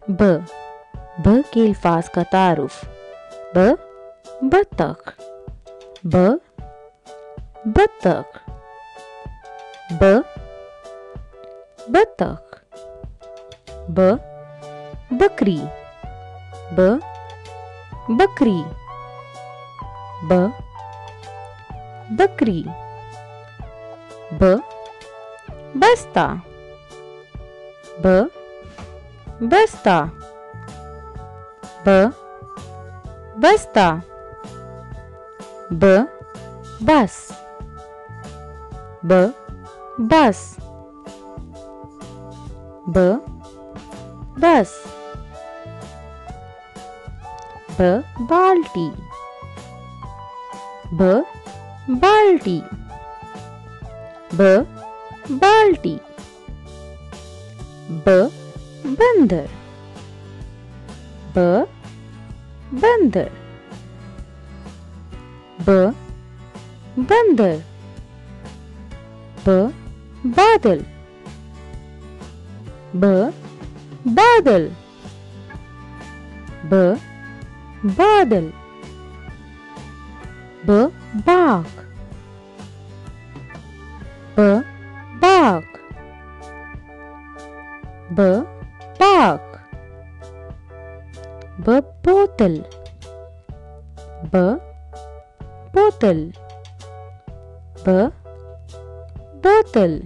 ब ब के अल्फाज का तारुफ। ब बतख, ब बतख, ब बतख, ब बकरी, ब बकरी, ब बकरी, ब बस्ता, ब बस्ता, ब बस्ता, ब बस, ब बस, ब बस, ब बाल्टी, ब बाल्टी, ब बाल्टी, ब बंदर, ब बंदर, ब बंदर, ब बादल, ब बादल, ब बादल, ब बाग, ब बाग, ब बाग, ब बोतल, ब बोतल, ब बोतल,